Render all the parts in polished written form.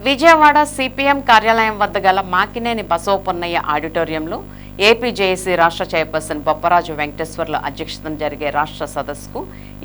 Vijayawada CPM కార్యాలయం వద్ద గల మాకినేని బసవపున్నయ్య ఆడిటోరియంలో ఏపీజేఏసీ రాష్ట్ర చైర్పర్సన్ బొప్పరాజు వెంకటేశ్వర్ల అధ్యక్షతన జరిగే రాష్ట్ర సదస్సుకు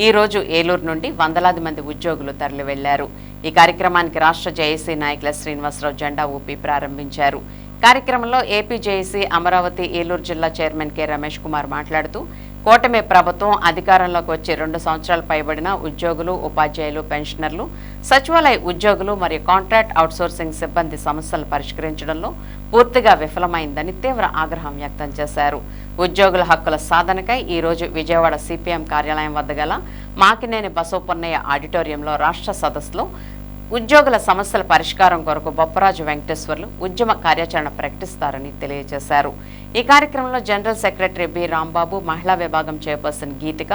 ఈ రోజు ఏలూరు నుండి వందలాది మంది ఉద్యోగులు తరలి వెళ్లారు. ఈ కార్యక్రమానికి రాష్ట్ర జేఏసీ నాయకుల శ్రీనివాసరావు జెండా ఊపి ప్రారంభించారు. కార్యక్రమంలో ఏపీజేఏసీ అమరావతి ఏలూరు జిల్లా చైర్మన్ కె రమేష్ కుమార్ మాట్లాడుతూ కూటమి ప్రభుత్వం అధికారంలోకి వచ్చి 2 సంవత్సరాలు పైబడిన ఉద్యోగులు, ఉపాధ్యాయులు, పెన్షనర్లు, సచివాలయ ఉద్యోగులు మరియు కాంట్రాక్ట్ అవుట్సోర్సింగ్ సిబ్బంది సమస్యలు పరిష్కరించడంలో పూర్తిగా విఫలమైందని తీవ్ర ఆగ్రహం వ్యక్తం చేశారు. ఉద్యోగుల హక్కుల సాధనకై ఈ రోజు విజయవాడ సిపిఎం కార్యాలయం వద్ద గల మాకినేని బసవపున్నయ్య ఆడిటోరియంలో రాష్ట్ర సదస్సులో ఉద్యోగుల సమస్యల పరిష్కారం కొరకు బొప్పరాజు వెంకటేశ్వర్లు ఉద్యమ కార్యాచరణ ప్రకటిస్తారని తెలియజేశారు. ఈ కార్యక్రమంలో జనరల్ సెక్రటరీ బి రాంబాబు, మహిళా విభాగం chairperson Geethika,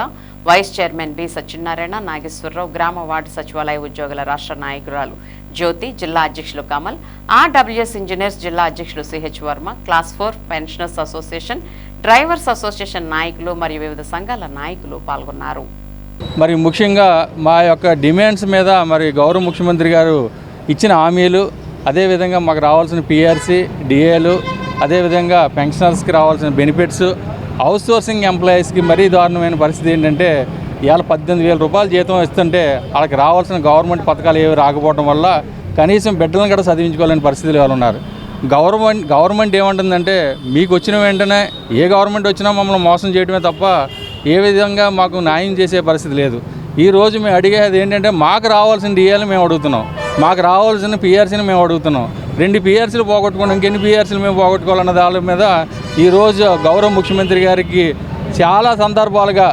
vice chairman B Satyanarayana, Nageswararao, గ్రామ వార్డు సచివాలయ ఉద్యోగుల రాష్ట్ర నాయకురాలు జ్యోతి, జిల్లా అధ్యక్షులు కమల్, ఆర్డబ్ల్యూఎస్ ఇంజనీర్స్ జిల్లా అధ్యక్షులు CH Varma, class 4 pensioners association, drivers association నాయకులు మరియు వివిధ సంఘాల నాయకులు పాల్గొన్నారు. మరి ముఖ్యంగా మా యొక్క డిమాండ్స్ మీద మరి గౌరవ ముఖ్యమంత్రి గారు ఇచ్చిన హామీలు, అదేవిధంగా మాకు రావాల్సిన పిఆర్సీ, డిఏలు, అదేవిధంగా పెన్షనర్స్కి రావాల్సిన బెనిఫిట్స్, అవుట్సోర్సింగ్ ఎంప్లాయీస్కి మరీ దారుణమైన పరిస్థితి ఏంటంటే ఇవాళ 18,000 రూపాయలు జీతం ఇస్తుంటే వాళ్ళకి రావాల్సిన గవర్నమెంట్ పథకాలు ఏవి రాకపోవడం వల్ల కనీసం బిడ్డలను కూడా చదివించుకోలేని పరిస్థితులు వాళ్ళు ఉన్నారు. గవర్నమెంట్ ఏమంటుందంటే మీకు వచ్చిన వెంటనే ఏ గవర్నమెంట్ వచ్చినా మమ్మల్ని మోసం చేయడమే తప్ప ఏ విధంగా మాకు న్యాయం చేసే పరిస్థితి లేదు. ఈరోజు మేము అడిగేది ఏంటంటే మాకు రావాల్సిన డిఏలు మేము అడుగుతున్నాం, మాకు రావాల్సిన పిఆర్సీని మేము అడుగుతున్నాం. 2 పిఆర్సీలు పోగొట్టుకున్నాం, ఇంకెన్ని పిఆర్సీలు మేము పోగొట్టుకోవాలన్న దాని మీద ఈరోజు గౌరవ ముఖ్యమంత్రి గారికి చాలా సందర్భాలుగా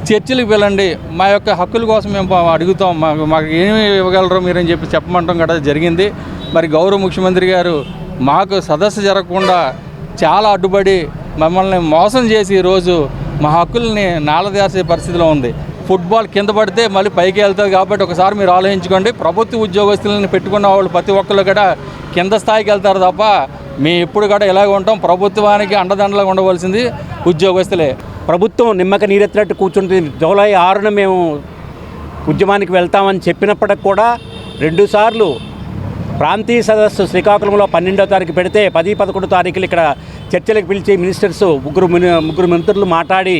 చర్చలకు వెళ్ళండి, మా యొక్క హక్కుల కోసం మేము అడుగుతాం, మాకు ఏమి ఇవ్వగలరో మీరని చెప్పమంటాం కూడా జరిగింది. మరి గౌరవ ముఖ్యమంత్రి గారు మాకు సదస్సు జరగకుండా చాలా అడ్డుపడి మమ్మల్ని మోసం చేసి ఈరోజు మా హక్కుల్ని నాలదేసే పరిస్థితిలో ఉంది. ఫుట్బాల్ కింద పడితే మళ్ళీ పైకి వెళ్తుంది కాబట్టి ఒకసారి మీరు ఆలోచించుకోండి. ప్రభుత్వ ఉద్యోగస్తులను పెట్టుకున్న వాళ్ళు ప్రతి ఒక్కళ్ళు కూడా కింద స్థాయికి వెళ్తారు తప్ప మేము ఎప్పుడు కూడా ఇలాగ ఉంటాం. ప్రభుత్వానికి అండదండలుగా ఉండవలసింది ఉద్యోగస్తులే. ప్రభుత్వం నిమ్మక నీరెత్తినట్టు కూర్చుంటుంది. జూలై 6న మేము ఉద్యమానికి వెళ్తామని చెప్పినప్పటికి కూడా 2 సార్లు ప్రాంతీయ సదస్సు శ్రీకాకుళంలో 12వ తారీఖు పెడితే 10, 11 తారీఖులు ఇక్కడ చర్చలకు పిలిచి మినిస్టర్స్ ముగ్గురు మంత్రులు మాట్లాడి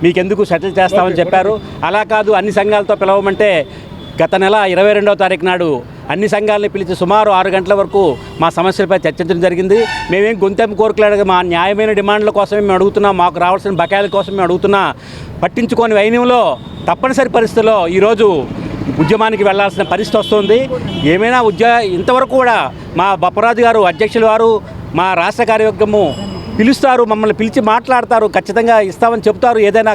మీకెందుకు సెటిల్ చేస్తామని చెప్పారు. అలా కాదు అన్ని సంఘాలతో పిలవమంటే గత నెల 22వ తారీఖు నాడు అన్ని సంఘాలని పిలిచి సుమారు 6 గంటల వరకు మా సమస్యలపై చర్చించడం జరిగింది. మేమేం గొంతెంపు కోరికలు మా న్యాయమైన డిమాండ్ల కోసమే మేము అడుగుతున్నాం, మాకు రావాల్సిన బకాయిల కోసం మేము అడుగుతున్నా. పట్టించుకోని వైన్యంలో తప్పనిసరి పరిస్థితుల్లో ఈరోజు ఉద్యమానికి వెళ్లాల్సిన పరిస్థితి వస్తుంది. ఏమైనా ఇంతవరకు కూడా మా బొప్పరాజు గారు అధ్యక్షుల వారు మా రాష్ట్ర కార్యవర్గము పిలుస్తారు, మమ్మల్ని పిలిచి మాట్లాడతారు, ఖచ్చితంగా ఇస్తామని చెప్తారు, ఏదైనా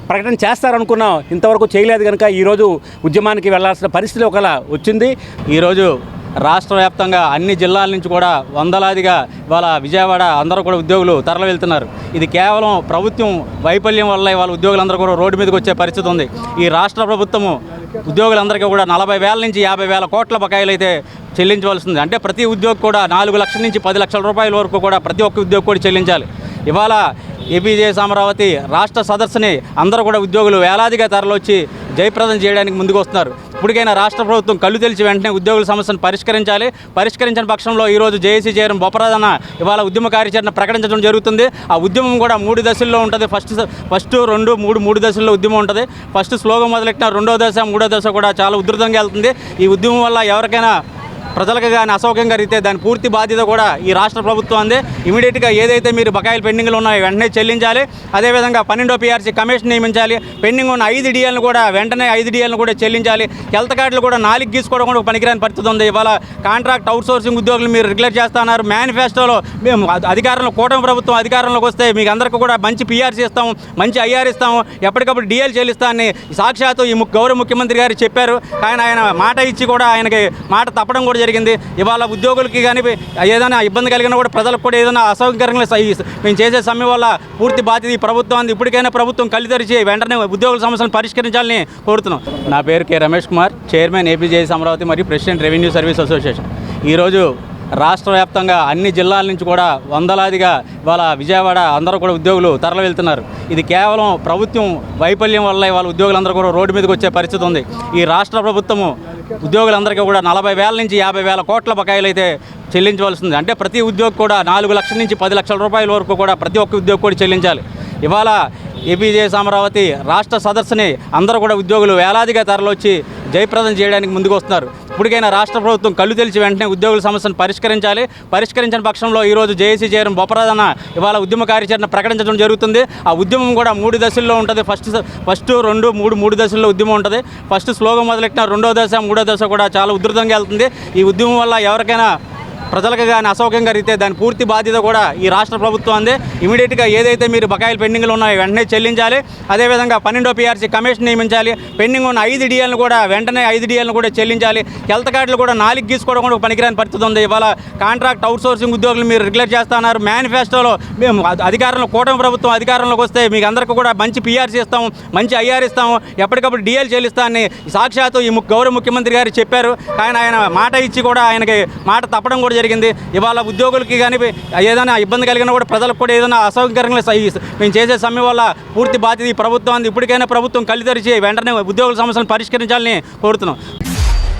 ప్రకటన చేస్తారనుకున్నాం. ఇంతవరకు చేయలేదు కనుక ఈరోజు ఉద్యమానికి వెళ్లాల్సిన పరిస్థితి ఒకలా వచ్చింది. ఈరోజు రాష్ట్ర వ్యాప్తంగా అన్ని జిల్లాల నుంచి కూడా వందలాదిగా ఇవాళ విజయవాడ అందరూ కూడా ఉద్యోగులు తరలి వెళ్తున్నారు. ఇది కేవలం ప్రభుత్వం వైఫల్యం వల్ల ఇవాళ ఉద్యోగులందరూ కూడా రోడ్డు మీదకి వచ్చే పరిస్థితి ఉంది. ఈ రాష్ట్ర ప్రభుత్వము ఉద్యోగులందరికీ కూడా 40,000 నుంచి 50,000 కోట్ల బకాయిలు అయితే చెల్లించవలసింది. అంటే ప్రతి ఉద్యోగి కూడా 4 లక్షల నుంచి 10 లక్షల రూపాయల వరకు కూడా ప్రతి ఒక్క ఉద్యోగి కూడా చెల్లించాలి. ఇవాళ ఏపీజేఏసీ అమరావతి రాష్ట్ర సదస్సుని అందరూ కూడా ఉద్యోగులు వేలాదిగా తరలొచ్చి జయప్రదం చేయడానికి ముందుకు వస్తున్నారు. ఇప్పటికైనా రాష్ట్ర ప్రభుత్వం కళ్ళు తెలిసి వెంటనే ఉద్యోగుల సమస్యను పరిష్కరించాలి. పరిష్కరించిన పక్షంలో ఈరోజు జేఏసీ చైర్మన్ బొప్పరాజన్న ఇవాళ ఉద్యమ కార్యాచరణ ప్రకటించడం జరుగుతుంది. ఆ ఉద్యమం కూడా 3 దశల్లో ఉంటుంది. ఫస్ట్ 2, 3 దశల్లో ఉద్యమం ఉంటుంది. ఫస్ట్ స్లోగా మొదలెట్టిన 2వ దశ, 3వ దశ కూడా చాలా ఉధృతంగా వెళ్తుంది. ఈ ఉద్యమం వల్ల ఎవరికైనా ప్రజలకు కానీ అసౌకర్యంగా అయితే దాని పూర్తి బాధ్యత కూడా ఈ రాష్ట్ర ప్రభుత్వం అందే. ఇమీడియట్గా ఏదైతే మీరు బకాయిలు పెండింగ్లు ఉన్నాయో వెంటనే చెల్లించాలి. అదేవిధంగా 12వ పిఆర్సీ కమిషన్ నియమించాలి. పెండింగ్ ఉన్న 5 డిఏలను కూడా వెంటనే 5 డిఏలను కూడా చెల్లించాలి. హెల్త్ కార్డులు కూడా 4 గీసుకోవడం కూడా పనికిరాని పరిస్థితి ఉంది. ఇవాళ కాంట్రాక్ట్ అవుట్సోర్సింగ్ ఉద్యోగులు మీరు రెగ్యులేట్ చేస్తున్నారు. మేనిఫెస్టోలో మేము అధికారంలో కూటమి ప్రభుత్వం అధికారంలోకి వస్తే మీకు అందరికీ కూడా మంచి పిఆర్సీ ఇస్తాము, మంచి ఐఆర్ ఇస్తాము, ఎప్పటికప్పుడు డిఏలు చెల్లిస్తామని సాక్షాత్తు ఈ గౌరవ ముఖ్యమంత్రి గారు చెప్పారు. కానీ ఆయన మాట ఇచ్చి కూడా ఆయనకి మాట తప్పడం కూడా జరిగింది. ఇవాళ ఉద్యోగులకి కానీ ఏదైనా ఇబ్బంది కలిగినా కూడా ప్రజలకు కూడా ఏదైనా అసౌకర్యంగా మేము చేసే సమయం వల్ల పూర్తి బాధ్యత ఈ ప్రభుత్వం. ఇప్పటికైనా ప్రభుత్వం కళ్ళు తెరిచి వెంటనే ఉద్యోగుల సమస్యలను పరిష్కరించాలని కోరుతున్నాం. నా పేరు K Ramesh Kumar, chairman APJAC Amaravati మరియు ప్రెసిడెంట్ రెవెన్యూ సర్వీస్ అసోసియేషన్. ఈరోజు రాష్ట్ర వ్యాప్తంగా అన్ని జిల్లాల నుంచి కూడా వందలాదిగా ఇవాళ విజయవాడ అందరూ కూడా ఉద్యోగులు తరలి వెళ్తున్నారు. ఇది కేవలం ప్రభుత్వం వైఫల్యం వల్ల వాళ్ళ ఉద్యోగులందరూ కూడా రోడ్డు మీదకి వచ్చే పరిస్థితి ఉంది. ఈ రాష్ట్ర ప్రభుత్వము ఉద్యోగులందరికీ కూడా 40,000 నుంచి 50,000 కోట్ల బకాయిలు అయితే చెల్లించవలసింది. అంటే ప్రతి ఉద్యోగి కూడా 4 లక్షల నుంచి 10 లక్షల రూపాయల వరకు కూడా ప్రతి ఒక్క ఉద్యోగి కూడా చెల్లించాలి. ఇవాళ ఏపీజేఎస్ అమరావతి రాష్ట్ర సదస్సుని అందరూ కూడా ఉద్యోగులు వేలాదిగా తరలొచ్చి జయప్రదం చేయడానికి ముందుకు వస్తున్నారు. ఇప్పటికైనా రాష్ట్ర ప్రభుత్వం కళ్ళు తెలిసి వెంటనే ఉద్యోగుల సమస్యను పరిష్కరించాలి. పరిష్కరించిన పక్షంలో ఈరోజు జేఏసీ చైర్మన్ బొప్పరాజన్న ఇవాళ ఉద్యమ కార్యాచరణ ప్రకటించడం జరుగుతుంది. ఆ ఉద్యమం కూడా 3 దశల్లో ఉంటుంది. ఫస్ట్ 2, 3 దశల్లో ఉద్యమం ఉంటుంది. ఫస్ట్ స్లోగా మొదలెట్టిన 2వ దశ 3వ దశ కూడా చాలా ఉధృతంగా వెళ్తుంది. ఈ ఉద్యమం వల్ల ఎవరికైనా ప్రజలకు కానీ అసౌకర్యంగా అయితే దాని పూర్తి బాధ్యత కూడా ఈ రాష్ట్ర ప్రభుత్వం అందే. ఇమీడియట్గా ఏదైతే మీరు బకాయిలు పెండింగ్లు ఉన్నాయో వెంటనే చెల్లించాలి. అదేవిధంగా 12వ PRC కమిషన్ నియమించాలి. పెండింగ్ ఉన్న 5 DLను కూడా వెంటనే 5 DLను కూడా చెల్లించాలి. హెల్త్ కార్డులు కూడా 4 గీసుకోవడం కూడా పనికిరాని పరిస్థితి ఉంది. ఇవాళ కాంట్రాక్ట్ అవుట్సోర్సింగ్ ఉద్యోగులు మీరు రెగ్యులర్ చేస్తున్నారు. మేనిఫెస్టోలో మేము అధికారంలో కూటమి ప్రభుత్వం అధికారంలోకి వస్తే మీకు అందరికీ కూడా మంచి PRC ఇస్తాము, మంచి IR ఇస్తాము, ఎప్పటికప్పుడు DL చెల్లిస్తామని సాక్షాత్తు ఈ గౌరవ ముఖ్యమంత్రి గారు చెప్పారు. కానీ ఆయన మాట ఇచ్చి కూడా ఆయనకి మాట తప్పడం కూడా జరిగింది. ఇవాళ ఉద్యోగులకి కానీ ఏదైనా ఇబ్బంది కలిగినా కూడా ప్రజలకు కూడా ఏదైనా అసౌకర్యంగా మేము చేసే సమయం వల్ల పూర్తి బాధ్యత ఈ ప్రభుత్వం అంది. ఇప్పటికైనా ప్రభుత్వం కళ్ళు తెరిచి వెంటనే ఉద్యోగుల సమస్యలను పరిష్కరించాలని కోరుతున్నాం.